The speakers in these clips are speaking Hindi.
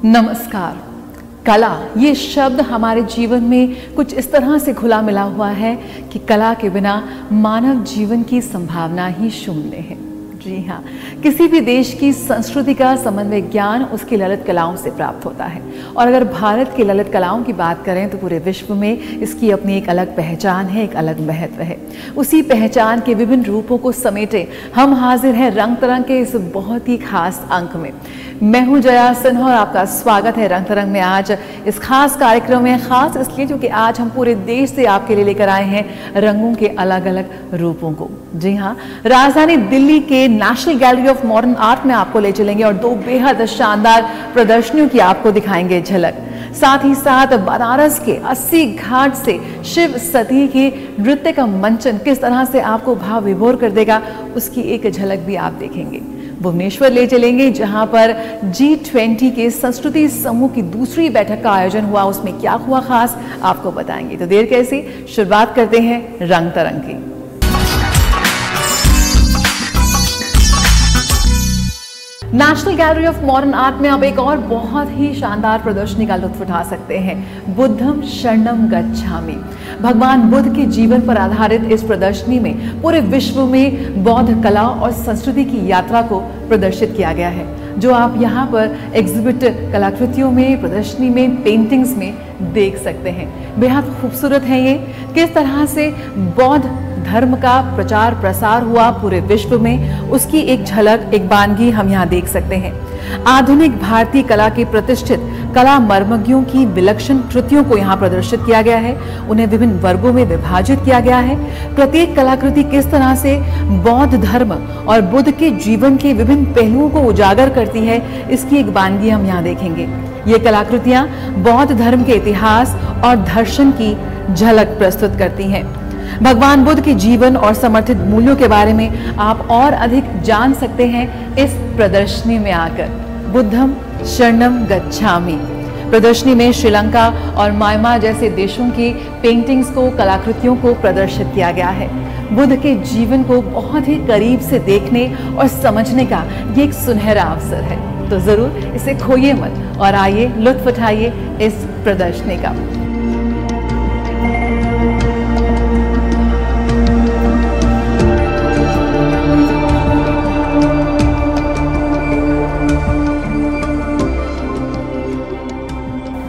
नमस्कार। कला ये शब्द हमारे जीवन में कुछ इस तरह से घुला मिला हुआ है कि कला के बिना मानव जीवन की संभावना ही शून्य है। जी हाँ, किसी भी देश की संस्कृति का समन्वय ज्ञान उसकी ललित कलाओं से प्राप्त होता है। और अगर भारत की ललित कलाओं की बात करें तो पूरे विश्व में इसकी अपनी एक अलग पहचान है, एक अलग महत्व है। उसी पहचान के विभिन्न रूपों को समेटे हम हाजिर हैं रंग तरंग के इस बहुत ही खास अंक में। मैं हूं जया सिन्हा और आपका स्वागत है रंग तरंग में। आज इस खास कार्यक्रम में, खास इसलिए क्योंकि आज हम पूरे देश से आपके लिए लेकर आए हैं रंगों के अलग अलग रूपों को। जी हाँ, राजधानी दिल्ली के national gallery of modern art में आपको ले चलेंगे और दो बेहद शानदार प्रदर्शनियों की आपको दिखाएंगे झलक। साथ ही साथ बनारस के 80 घाट से शिव सती के नृत्य का मंचन किस तरह से आपको भाव विभोर कर देगा, उसकी एक झलक भी आप देखेंगे। भुवनेश्वर ले चलेंगे जहां पर G20 के संस्कृति समूह की दूसरी बैठक का आयोजन हुआ। उसमें क्या हुआ खास आपको बताएंगे। तो देर कैसी, शुरुआत करते हैं रंग तरंग की। National gallery of modern art में आप एक और बहुत ही शानदार प्रदर्शनी का लुत्फ उठा सकते हैं। बुद्धम शरणम गच्छामि। भगवान बुद्ध के जीवन पर आधारित इस प्रदर्शनी में पूरे विश्व में बौद्ध कला और संस्कृति की यात्रा को प्रदर्शित किया गया है, जो आप यहाँ पर एग्जिबिट कलाकृतियों में, प्रदर्शनी में, पेंटिंग्स में देख सकते हैं। बेहद खूबसूरत है ये। किस तरह से बौद्ध धर्म का प्रचार प्रसार हुआ पूरे विश्व में, उसकी एक झलक, एक बानगी हम यहाँ देख सकते हैं। आधुनिक भारतीय कला के प्रतिष्ठित कला मर्मज्ञों की विलक्षण कृतियों को यहाँ प्रदर्शित किया गया है। उन्हें विभिन्न वर्गों में विभाजित किया गया है। प्रत्येक कलाकृति किस तरह से बौद्ध धर्म और बुद्ध के जीवन के विभिन्न पहलुओं को उजागर करती है, इसकी एक बानगी हम यहाँ देखेंगे। ये कलाकृतियां बौद्ध धर्म के इतिहास और दर्शन की झलक प्रस्तुत करती हैं। भगवान बुद्ध के जीवन और समर्थित मूल्यों के बारे में आप और अधिक जान सकते हैं इस प्रदर्शनी में आकर। बुद्धम शरणम गच्छामि प्रदर्शनी में श्रीलंका और म्यांमार जैसे देशों की पेंटिंग्स को, कलाकृतियों को प्रदर्शित किया गया है। बुद्ध के जीवन को बहुत ही करीब से देखने और समझने का ये एक सुनहरा अवसर है। तो जरूर इसे खोइए मत और आइए लुत्फ उठाइए इस प्रदर्शनी का।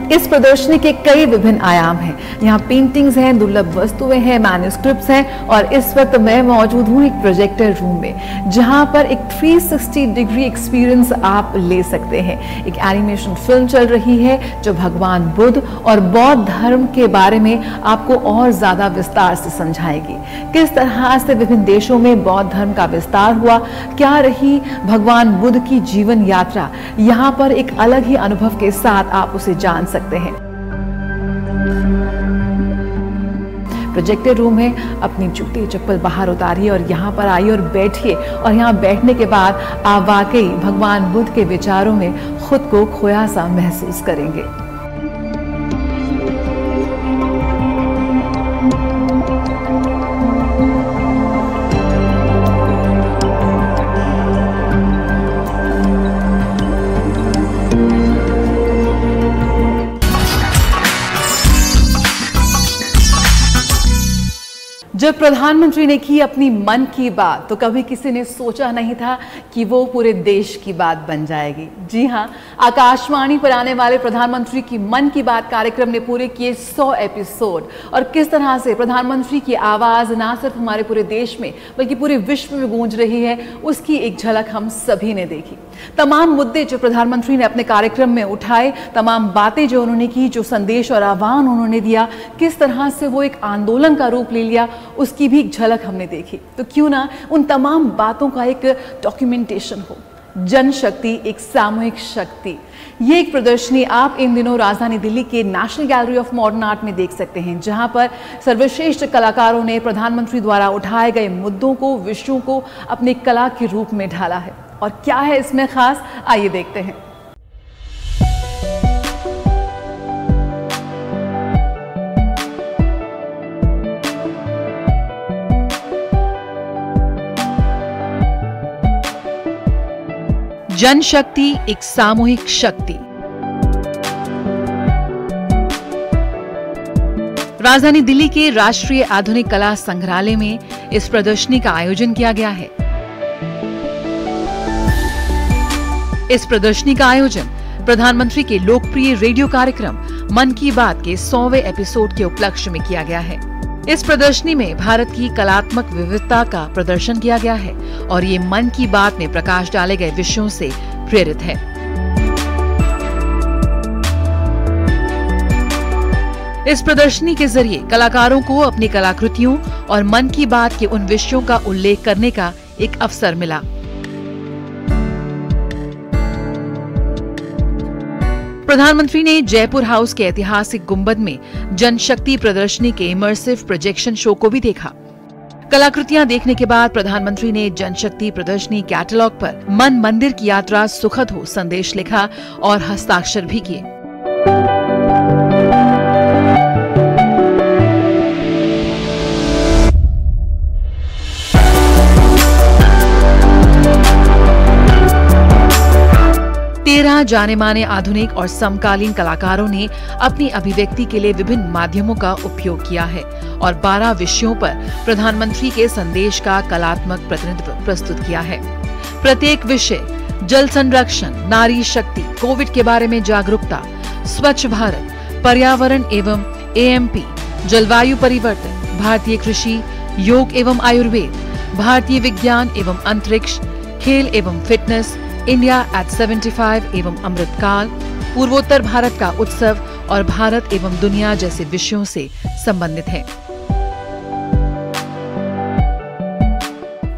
इस प्रदर्शनी के कई विभिन्न आयाम हैं। यहाँ पेंटिंग्स हैं, दुर्लभ वस्तुएं हैं, मैन्युस्क्रिप्ट्स हैं और इस वक्त मैं मौजूद हूँ एक प्रोजेक्टर रूम में, जहाँ पर एक 360 डिग्री एक्सपीरियंस आप ले सकते हैं। एक एनिमेशन फिल्म चल रही है जो भगवान बुद्ध और बौद्ध धर्म के बारे में आपको और ज्यादा विस्तार से समझाएगी। किस तरह से विभिन्न देशों में बौद्ध धर्म का विस्तार हुआ, क्या रही भगवान बुद्ध की जीवन यात्रा, यहाँ पर एक अलग ही अनुभव के साथ आप उसे जान सकते हैं। प्रोजेक्टर रूम है, अपनी जूते चप्पल बाहर उतारिए और यहाँ पर आइए और बैठिए। और यहाँ बैठने के बाद आप वाकई भगवान बुद्ध के विचारों में खुद को खोया सा महसूस करेंगे। जब प्रधानमंत्री ने की अपनी मन की बात तो कभी किसी ने सोचा नहीं था कि वो पूरे देश की बात बन जाएगी। जी हाँ, आकाशवाणी पर आने वाले प्रधानमंत्री की मन की बात कार्यक्रम ने पूरे किए 100 एपिसोड और किस तरह से प्रधानमंत्री की आवाज ना सिर्फ हमारे पूरे देश में बल्कि पूरे विश्व में गूंज रही है, उसकी एक झलक हम सभी ने देखी। तमाम मुद्दे जो प्रधानमंत्री ने अपने कार्यक्रम में उठाए, तमाम बातें जो उन्होंने की, जो संदेश और आह्वान उन्होंने दिया, किस तरह से वो एक आंदोलन का रूप ले लिया, उसकी भी एक झलक हमने देखी। तो क्यों ना उन तमाम बातों का एक डॉक्यूमेंटेशन हो। जनशक्ति एक सामूहिक शक्ति, ये एक प्रदर्शनी आप इन दिनों राजधानी दिल्ली के national gallery of modern art में देख सकते हैं, जहां पर सर्वश्रेष्ठ कलाकारों ने प्रधानमंत्री द्वारा उठाए गए मुद्दों को, विषयों को अपनी कला के रूप में ढाला है। और क्या है इसमें खास, आइए देखते हैं। जनशक्ति एक सामूहिक शक्ति। राजधानी दिल्ली के राष्ट्रीय आधुनिक कला संग्रहालय में इस प्रदर्शनी का आयोजन किया गया है। इस प्रदर्शनी का आयोजन प्रधानमंत्री के लोकप्रिय रेडियो कार्यक्रम मन की बात के 100वें एपिसोड के उपलक्ष्य में किया गया है। इस प्रदर्शनी में भारत की कलात्मक विविधता का प्रदर्शन किया गया है और ये मन की बात में प्रकाश डाले गए विषयों से प्रेरित है। इस प्रदर्शनी के जरिए कलाकारों को अपनी कलाकृतियों और मन की बात के उन विषयों का उल्लेख करने का एक अवसर मिला। प्रधानमंत्री ने जयपुर हाउस के ऐतिहासिक गुंबद में जनशक्ति प्रदर्शनी के इमर्सिव प्रोजेक्शन शो को भी देखा। कलाकृतियां देखने के बाद प्रधानमंत्री ने जनशक्ति प्रदर्शनी कैटलॉग पर मन मंदिर की यात्रा सुखद हो संदेश लिखा और हस्ताक्षर भी किए। जाने माने आधुनिक और समकालीन कलाकारों ने अपनी अभिव्यक्ति के लिए विभिन्न माध्यमों का उपयोग किया है और 12 विषयों पर प्रधानमंत्री के संदेश का कलात्मक प्रतिनिधित्व प्रस्तुत किया है। प्रत्येक विषय जल संरक्षण, नारी शक्ति, कोविड के बारे में जागरूकता, स्वच्छ भारत, पर्यावरण एवं AMP, जलवायु परिवर्तन, भारतीय कृषि, योग एवं आयुर्वेद, भारतीय विज्ञान एवं अंतरिक्ष, खेल एवं फिटनेस, इंडिया एट 75 एवं अमृतकाल, पूर्वोत्तर भारत का उत्सव और भारत एवं दुनिया जैसे विषयों से संबंधित है।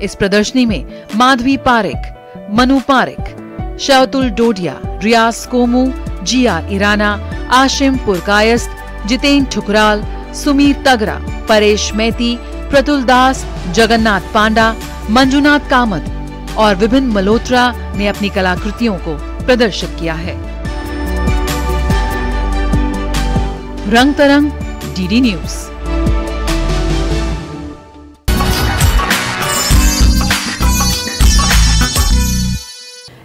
इस प्रदर्शनी में माधवी पारेख, मनु पारेख, शवतुल डोडिया, रियाज कोमू, जिया इराना, आशिम पुरकायस्त, जितेंद्र ठुकराल, सुमीर तगरा, परेश मैती, प्रतुल दास, जगन्नाथ पांडा, मंजुनाथ कामत और विभिन्न मल्होत्रा ने अपनी कलाकृतियों को प्रदर्शित किया है। रंग तरंग, DD न्यूज।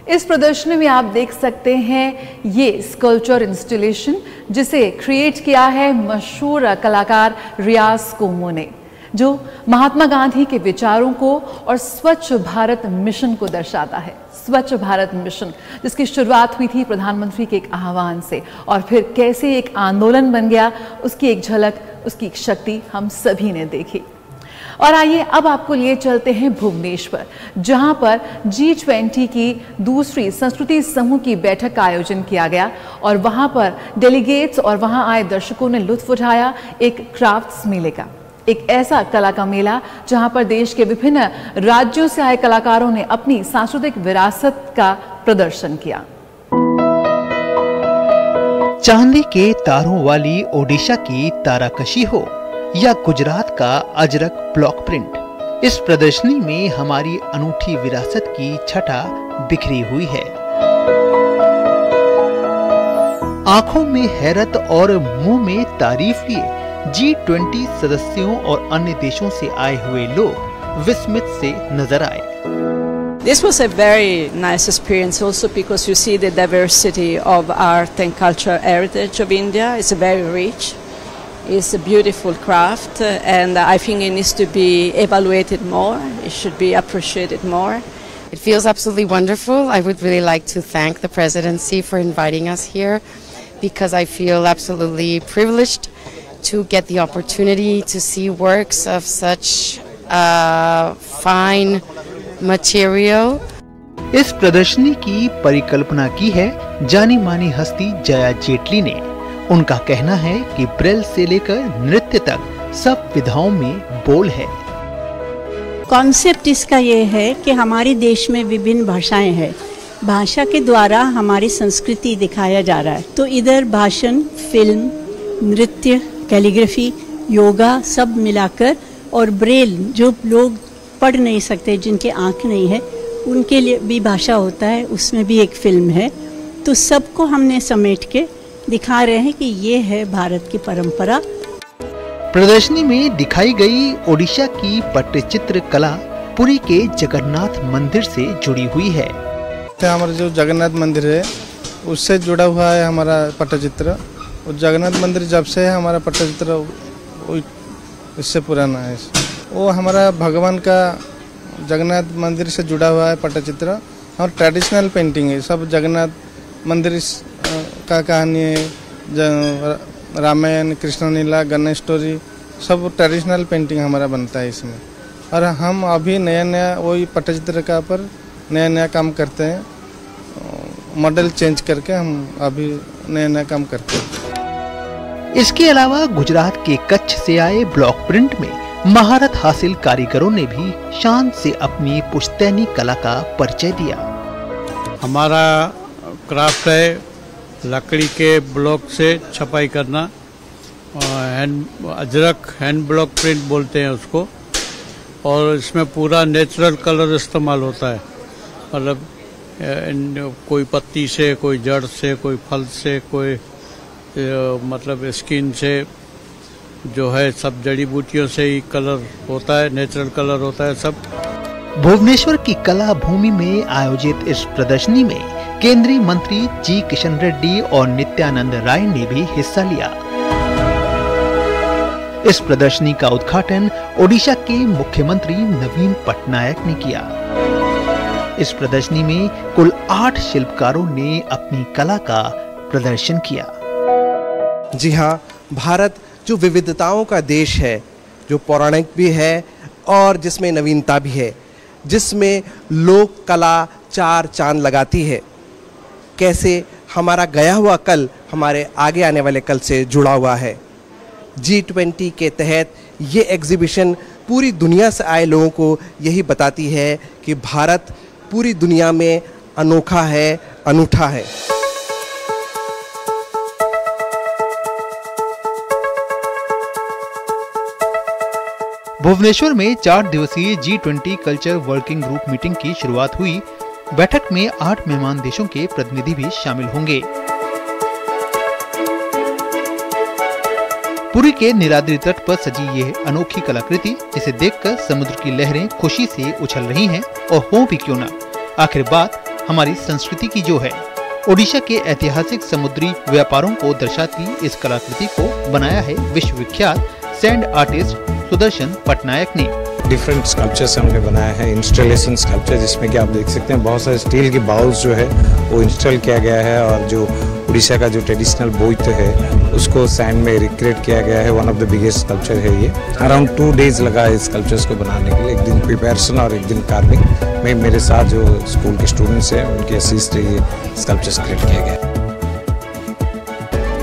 इस प्रदर्शनी में आप देख सकते हैं ये स्कल्पचर इंस्टॉलेशन जिसे क्रिएट किया है मशहूर कलाकार रियाज कोमू ने, जो महात्मा गांधी के विचारों को और स्वच्छ भारत मिशन को दर्शाता है। स्वच्छ भारत मिशन जिसकी शुरुआत हुई थी प्रधानमंत्री के एक आह्वान से और फिर कैसे एक आंदोलन बन गया, उसकी एक झलक, उसकी एक शक्ति हम सभी ने देखी। और आइए अब आपको लिए चलते हैं भुवनेश्वर, जहां पर G20 की दूसरी संस्कृति समूह की बैठक का आयोजन किया गया और वहां पर डेलीगेट्स और वहां आए दर्शकों ने लुत्फ उठाया एक क्राफ्ट्स मेले का। एक ऐसा कला का मेला जहां पर देश के विभिन्न राज्यों से आए कलाकारों ने अपनी सांस्कृतिक विरासत का प्रदर्शन किया। चांदी के तारों वाली ओडिशा की ताराकशी हो या गुजरात का अजरक ब्लॉक प्रिंट, इस प्रदर्शनी में हमारी अनूठी विरासत की छटा बिखरी हुई है। आंखों में हैरत और मुंह में तारीफ लिए G20 सदस्यों और अन्य देशों से आए हुए लोग विस्मित से नजर आए। This was a very nice experience also because you see the diversity of art and cultural heritage of India. It's very rich. It's a beautiful craft and I think it needs to be evaluated more. It should be appreciated more. It feels absolutely wonderful. I would really like to thank the presidency for inviting us here because I feel absolutely privileged to get the opportunity to see works of such fine material. इस प्रदर्शनी की परिकल्पना की है जानी मानी हस्ती जया जेटली ने। उनका कहना है कि ब्रेल से लेकर नृत्य तक सब विधाओं में बोल है। कॉन्सेप्ट इसका ये है कि हमारे देश में विभिन्न भाषाएं हैं, भाषा के द्वारा हमारी संस्कृति दिखाया जा रहा है। तो इधर भाषण, फिल्म, नृत्य, कैलीग्राफी, योगा सब मिलाकर और ब्रेल जो लोग पढ़ नहीं सकते, जिनके आंख नहीं है, उनके लिए भी भाषा होता है, उसमें भी एक फिल्म है। तो सबको हमने समेट के दिखा रहे हैं कि ये है भारत की परंपरा। प्रदर्शनी में दिखाई गई ओडिशा की पट्टचित्र कला पुरी के जगन्नाथ मंदिर से जुड़ी हुई है। हमारा जो जगन्नाथ मंदिर है उससे जुड़ा हुआ है हमारा पट्टचित्र। और जगन्नाथ मंदिर जब से है हमारा पट्टचित्र वो इससे पुराना है। वो हमारा भगवान का जगन्नाथ मंदिर से जुड़ा हुआ है पट्टचित्र और ट्रेडिशनल पेंटिंग है। सब जगन्नाथ मंदिर का कहानी है, रामायण, कृष्ण लीला, गणेश स्टोरी, सब ट्रेडिशनल पेंटिंग हमारा बनता है इसमें। और हम अभी नया वही पट्टचित्र का पर नया काम करते हैं, मॉडल चेंज करके हम अभी नया काम करते हैं। इसके अलावा गुजरात के कच्छ से आए ब्लॉक प्रिंट में महारत हासिल कारीगरों ने भी शान से अपनी पुश्तैनी कला का परिचय दिया। हमारा क्राफ्ट है लकड़ी के ब्लॉक से छपाई करना, अजरक हैंड ब्लॉक प्रिंट बोलते हैं उसको, और इसमें पूरा नेचुरल कलर इस्तेमाल होता है। मतलब कोई पत्ती से, कोई जड़ से, कोई फल से, कोई मतलब स्किन से, जो है सब जड़ी बूटियों से ही कलर होता है, नेचुरल कलर होता है सब। भुवनेश्वर की कला भूमि में आयोजित इस प्रदर्शनी में केंद्रीय मंत्री जी किशन रेड्डी और नित्यानंद राय ने भी हिस्सा लिया। इस प्रदर्शनी का उद्घाटन ओडिशा के मुख्यमंत्री नवीन पटनायक ने किया। इस प्रदर्शनी में कुल 8 शिल्पकारों ने अपनी कला का प्रदर्शन किया। जी हाँ, भारत जो विविधताओं का देश है, जो पौराणिक भी है और जिसमें नवीनता भी है, जिसमें लोक कला 4 चांद लगाती है। कैसे हमारा गया हुआ कल हमारे आगे आने वाले कल से जुड़ा हुआ है। G20 के तहत ये एग्जीबिशन पूरी दुनिया से आए लोगों को यही बताती है कि भारत पूरी दुनिया में अनोखा है, अनूठा है। भुवनेश्वर में 4 दिवसीय G20 culture working group meeting की शुरुआत हुई। बैठक में 8 मेहमान देशों के प्रतिनिधि भी शामिल होंगे। पुरी के नीलाद्रि तट पर सजी ये अनोखी कलाकृति, जिसे देखकर समुद्र की लहरें खुशी से उछल रही हैं, और हो भी क्यों ना, आखिर बात हमारी संस्कृति की जो है। ओडिशा के ऐतिहासिक समुद्री व्यापारों को दर्शाती इस कलाकृति को बनाया है विश्वविख्यात सैंड आर्टिस्ट सुदर्शन पटनायक ने। डिफरेंट स्कल्पचर्स हमने बनाया है, इंस्टॉलेशन स्कल्पचर, जिसमें कि आप देख सकते हैं बहुत सारे स्टील के बाउल्स जो है वो इंस्टॉल किया गया है, और जो उड़ीसा का जो ट्रेडिशनल बोइट है उसको सैंड में रिक्रिएट किया गया है। One of the biggest sculpture है ये। अराउंड 2 days लगा इस स्कल्पचर्स को बनाने के लिए, 1 दिन प्रिपरेशन और 1 दिन कार्विंग में। मेरे साथ जो स्कूल के स्टूडेंट्स हैं उनके असिस्ट ये स्कल्पचर्स क्रिएट किया गया।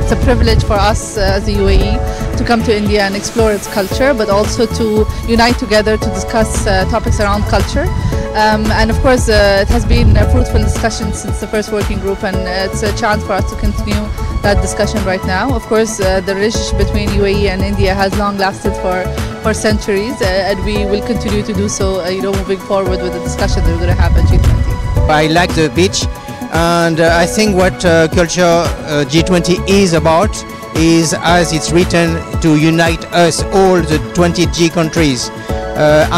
It's a privilege for us as the UAE to come to India and explore its culture, but also to unite together to discuss topics around culture. And of course, it has been a fruitful discussion since the first working group, and it's a chance for us to continue that discussion right now. Of course, the relationship between UAE and India has long lasted for centuries, and we will continue to do so, moving forward with the discussion that we're going to have at G20. I like the beach. And I think what culture G20 is about is, as it's written, to unite us all the 20G countries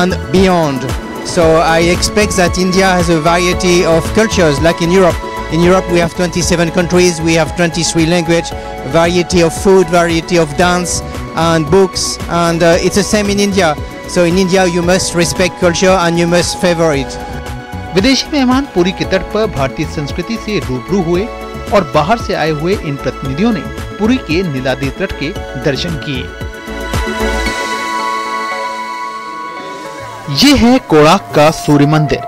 and beyond. So I expect that India has a variety of cultures like in Europe. In Europe we have 27 countries, we have 23 languages, variety of food, variety of dance and books, and it's the same in India. So in India you must respect culture and you must favor it. विदेशी मेहमान पुरी के तट पर भारतीय संस्कृति से रूबरू हुए, और बाहर से आए हुए इन प्रतिनिधियों ने पुरी के नीलाद्रि तट के दर्शन किए। ये है कोणार्क का सूर्य मंदिर,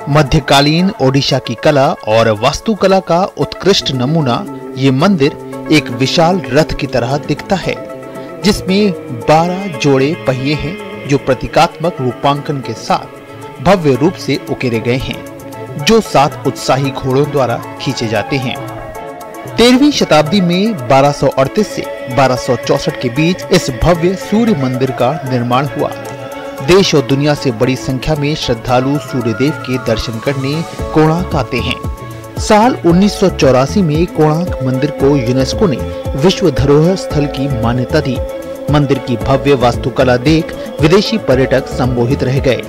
मध्यकालीन ओडिशा की कला और वास्तुकला का उत्कृष्ट नमूना। ये मंदिर एक विशाल रथ की तरह दिखता है, जिसमें 12 जोड़े पहिए हैं, जो प्रतीकात्मक रूपांकन के साथ भव्य रूप से उकेरे गए हैं, जो 7 उत्साही घोड़ों द्वारा खींचे जाते हैं। 13वीं शताब्दी में 1238 से 1264 के बीच इस भव्य सूर्य मंदिर का निर्माण हुआ। देश और दुनिया से बड़ी संख्या में श्रद्धालु सूर्यदेव के दर्शन करने कोणार्क आते हैं। साल 1984 में कोणार्क मंदिर को यूनेस्को ने विश्व धरोहर स्थल की मान्यता दी। मंदिर की भव्य वास्तुकला देख विदेशी पर्यटक सम्मोहित रह गए।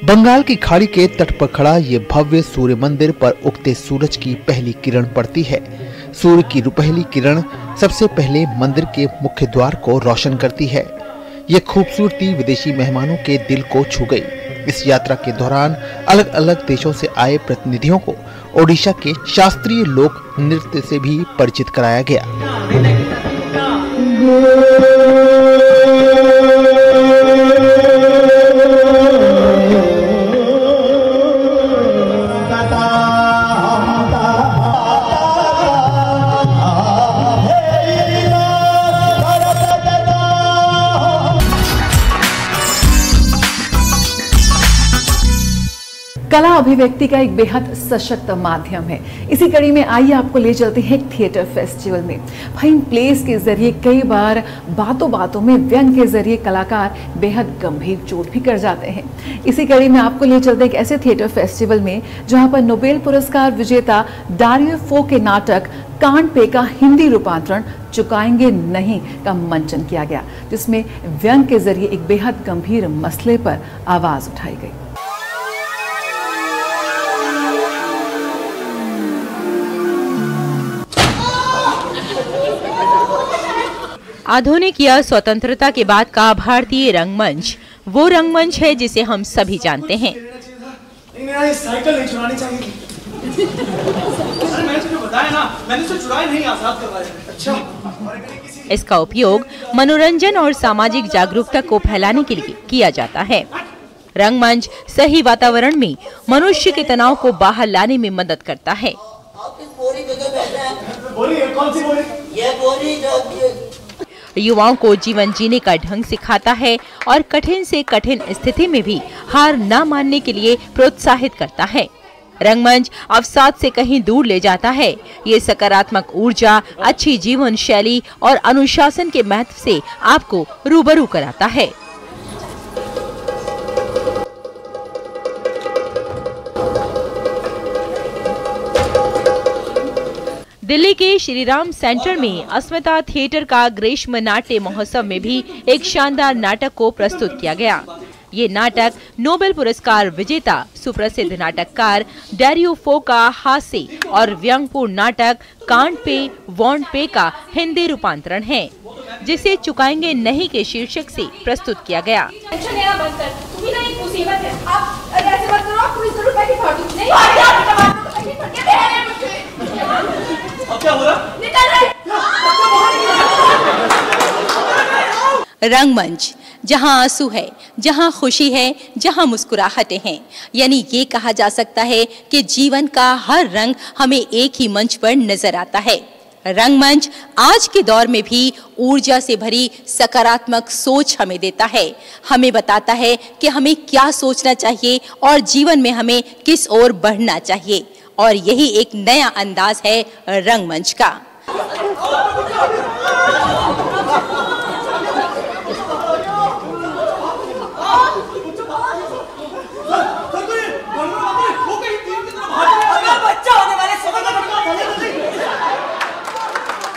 बंगाल की खाड़ी के तट पर खड़ा ये भव्य सूर्य मंदिर पर उगते सूरज की पहली किरण पड़ती है। सूर्य की रुपहली किरण सबसे पहले मंदिर के मुख्य द्वार को रोशन करती है। ये खूबसूरती विदेशी मेहमानों के दिल को छू गई। इस यात्रा के दौरान अलग अलग देशों से आए प्रतिनिधियों को ओडिशा के शास्त्रीय लोक नृत्य से भी परिचित कराया गया। कला अभिव्यक्ति का एक बेहद सशक्त माध्यम है। इसी कड़ी में आइए आपको ले चलते हैं एक थिएटर फेस्टिवल में। भाई इन प्लेस के जरिए कई बार बातों बातों में व्यंग के जरिए कलाकार बेहद गंभीर चोट भी कर जाते हैं। इसी कड़ी में आपको ले चलते हैं एक ऐसे थिएटर फेस्टिवल में जहां पर नोबेल पुरस्कार विजेता डारियो फो के नाटक कांड पे का हिंदी रूपांतरण चुकाएंगे नहीं का मंचन किया गया, जिसमें व्यंग के जरिए एक बेहद गंभीर मसले पर आवाज उठाई गई। आधुनिक या स्वतंत्रता के बाद का भारतीय रंगमंच वो रंगमंच है जिसे हम सभी जानते हैं। साइकिल नहीं चुरानी चाहिए। मैंने तुझे बताया ना, मैंने उसे चुराया नहीं, आजाद करवाया। अच्छा। इसका उपयोग मनोरंजन और सामाजिक जागरूकता को फैलाने के लिए किया जाता है। रंगमंच सही वातावरण में मनुष्य के तनाव को बाहर लाने में मदद करता है। युवाओं को जीवन जीने का ढंग सिखाता है और कठिन से कठिन स्थिति में भी हार न मानने के लिए प्रोत्साहित करता है। रंगमंच अवसाद से कहीं दूर ले जाता है। ये सकारात्मक ऊर्जा, अच्छी जीवन शैली और अनुशासन के महत्व से आपको रूबरू कराता है। दिल्ली के श्रीराम सेंटर में अस्मिता थिएटर का ग्रीष्म नाट्य महोत्सव में भी एक शानदार नाटक को प्रस्तुत किया गया। ये नाटक नोबेल पुरस्कार विजेता सुप्रसिद्ध नाटककार डारियो फो का हास्य और व्यंग्यपूर्ण नाटक कांड पे वॉन्ट पे का हिंदी रूपांतरण है, जिसे चुकाएंगे नहीं के शीर्षक से प्रस्तुत किया गया। रंगमंच जहां आंसू है, जहां खुशी है, जहां मुस्कुराहटें हैं, यानी ये कहा जा सकता है कि जीवन का हर रंग हमें एक ही मंच पर नजर आता है। रंगमंच आज के दौर में भी ऊर्जा से भरी सकारात्मक सोच हमें देता है। हमें बताता है कि हमें क्या सोचना चाहिए और जीवन में हमें किस ओर बढ़ना चाहिए, और यही एक नया अंदाज है रंगमंच का।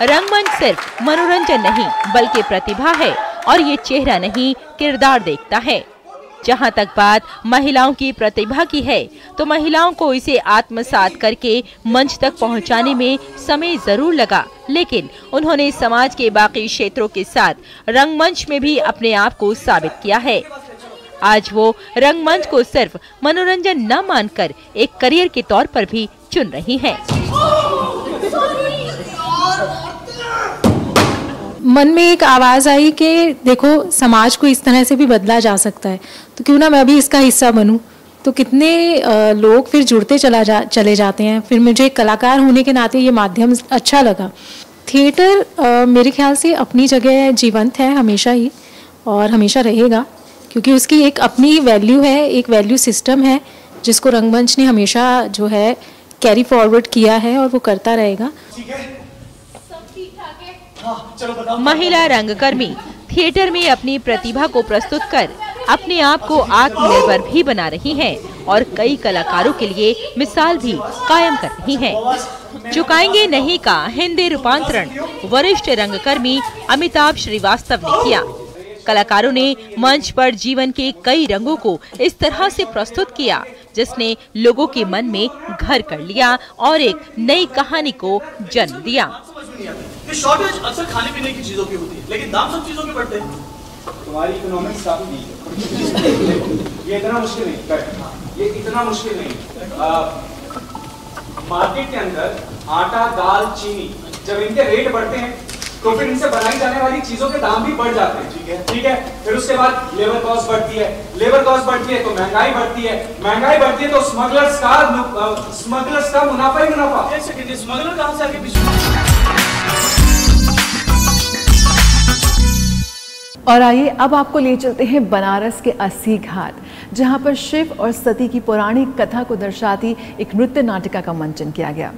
रंगमंच सिर्फ मनोरंजन नहीं बल्कि प्रतिभा है, और ये चेहरा नहीं किरदार देखता है। जहां तक बात महिलाओं की प्रतिभा की है, तो महिलाओं को इसे आत्मसात करके मंच तक पहुंचाने में समय जरूर लगा, लेकिन उन्होंने समाज के बाकी क्षेत्रों के साथ रंगमंच में भी अपने आप को साबित किया है। आज वो रंगमंच को सिर्फ मनोरंजन न मानकर एक करियर के तौर पर भी चुन रही हैं। मन में एक आवाज़ आई कि देखो समाज को इस तरह से भी बदला जा सकता है, तो क्यों ना मैं भी इसका हिस्सा बनूं। तो कितने लोग फिर जुड़ते चले जाते हैं। फिर मुझे कलाकार होने के नाते ये माध्यम अच्छा लगा। थिएटर मेरे ख्याल से अपनी जगह जीवंत है हमेशा ही, और हमेशा रहेगा, क्योंकि उसकी एक अपनी वैल्यू है, एक वैल्यू सिस्टम है जिसको रंगमंच ने हमेशा जो है कैरी फॉरवर्ड किया है, और वो करता रहेगा। महिला रंगकर्मी थिएटर में अपनी प्रतिभा को प्रस्तुत कर अपने आप को आत्मनिर्भर भी बना रही हैं, और कई कलाकारों के लिए मिसाल भी कायम कर रही हैं। चुकाएंगे नहीं का हिंदी रूपांतरण वरिष्ठ रंगकर्मी अमिताभ श्रीवास्तव ने किया। कलाकारों ने मंच पर जीवन के कई रंगों को इस तरह से प्रस्तुत किया जिसने लोगों के मन में घर कर लिया और एक नई कहानी को जन्म दिया। शॉर्टेज अक्सर खाने पीने की चीजों की होती है, लेकिन दाम सब चीजों के बढ़ते हैं। तुम्हारी इकोनॉमिक्स काफी वीक है। ये इतना मुश्किल नहीं, करेक्ट, ये इतना मुश्किल नहीं। मार्केट के अंदर आटा, दाल, चीनी, जब इनके रेट बढ़ते हैं तो फिर इनसे बनाई जाने वाली चीजों के दाम भी बढ़ जाते हैं, ठीक है। फिर उसके बाद लेबर कॉस्ट बढ़ती है, लेबर कॉस्ट बढ़ती है तो महंगाई बढ़ती है, महंगाई बढ़ती है तो स्मगलर्स का मुनाफा ही मुनाफा। स्मगलर कहां से आगे पीछे। और आइए अब आपको ले चलते हैं बनारस के अस्सी घाट, जहां पर शिव और सती की पौराणिक कथा को दर्शाती एक नृत्य नाटिका का मंचन किया गया।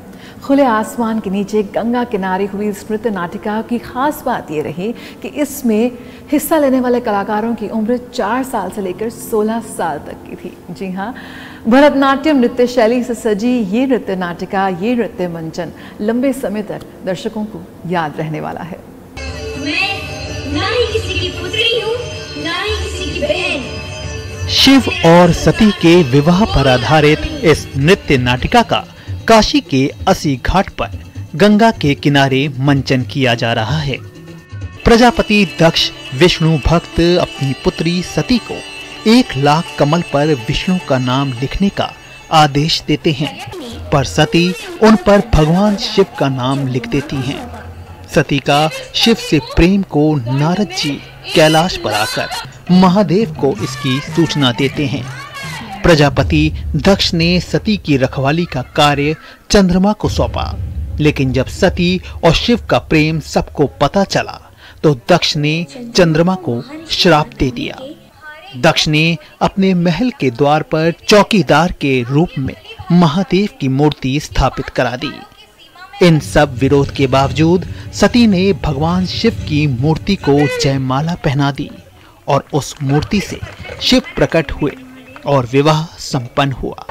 खुले आसमान के नीचे गंगा किनारे हुई इस नृत्य नाटिका की खास बात ये रही कि इसमें हिस्सा लेने वाले कलाकारों की उम्र 4 साल से लेकर 16 साल तक की थी। जी हाँ, भरतनाट्यम नृत्य शैली से सजी ये नृत्य नाटिका, ये नृत्य मंचन लंबे समय तक दर्शकों को याद रहने वाला है। ना ही किसी की पुत्री हूँ, ना ही किसी की बहन। शिव और सती के विवाह पर आधारित इस नृत्य नाटिका का काशी के अस्सी घाट पर गंगा के किनारे मंचन किया जा रहा है। प्रजापति दक्ष विष्णु भक्त अपनी पुत्री सती को 1 लाख कमल पर विष्णु का नाम लिखने का आदेश देते हैं, पर सती उन पर भगवान शिव का नाम लिख देती हैं। सती का शिव से प्रेम को नारद जी कैलाश पर आकर महादेव को इसकी सूचना देते हैं। प्रजापति दक्ष ने सती की रखवाली का कार्य चंद्रमा को सौंपा, लेकिन जब सती और शिव का प्रेम सबको पता चला तो दक्ष ने चंद्रमा को श्राप दे दिया। दक्ष ने अपने महल के द्वार पर चौकीदार के रूप में महादेव की मूर्ति स्थापित करा दी। इन सब विरोध के बावजूद सती ने भगवान शिव की मूर्ति को जयमाला पहना दी और उस मूर्ति से शिव प्रकट हुए और विवाह संपन्न हुआ।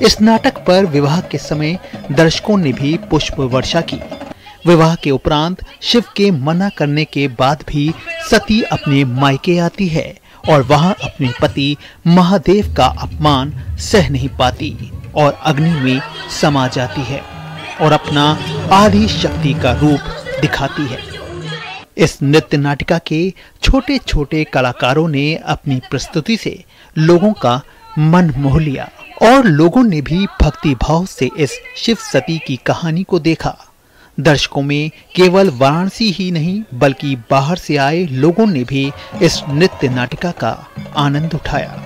इस नाटक पर विवाह के समय दर्शकों ने भी पुष्प वर्षा की। विवाह के उपरांत शिव के मना करने के बाद भी सती अपने मायके आती है और वहां अपने पति महादेव का अपमान सह नहीं पाती और अग्नि में समा जाती है और अपना आदि शक्ति का रूप दिखाती है। इस नृत्य नाटिका के छोटे छोटे कलाकारों ने अपनी प्रस्तुति से लोगों का मन मोह लिया और लोगों ने भी भक्ति भाव से इस शिव सती की कहानी को देखा। दर्शकों में केवल वाराणसी ही नहीं बल्कि बाहर से आए लोगों ने भी इस नृत्य नाटिका का आनंद उठाया।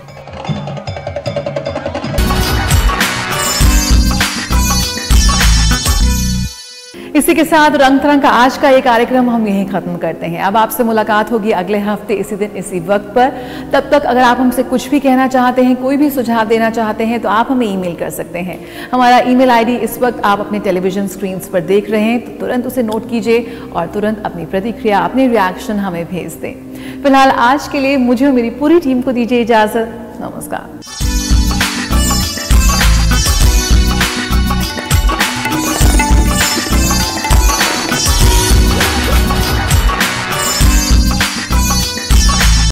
इसी के साथ रंग तरंग का आज का ये कार्यक्रम हम यहीं खत्म करते हैं। अब आपसे मुलाकात होगी अगले हफ्ते इसी दिन इसी वक्त पर। तब तक अगर आप हमसे कुछ भी कहना चाहते हैं, कोई भी सुझाव देना चाहते हैं तो आप हमें ईमेल कर सकते हैं। हमारा ईमेल आईडी इस वक्त आप अपने टेलीविजन स्क्रीन पर देख रहे हैं, तो तुरंत उसे नोट कीजिए और तुरंत अपनी प्रतिक्रिया, अपनी रिएक्शन हमें भेज दें। फिलहाल आज के लिए मुझे और मेरी पूरी टीम को दीजिए इजाजत। नमस्कार।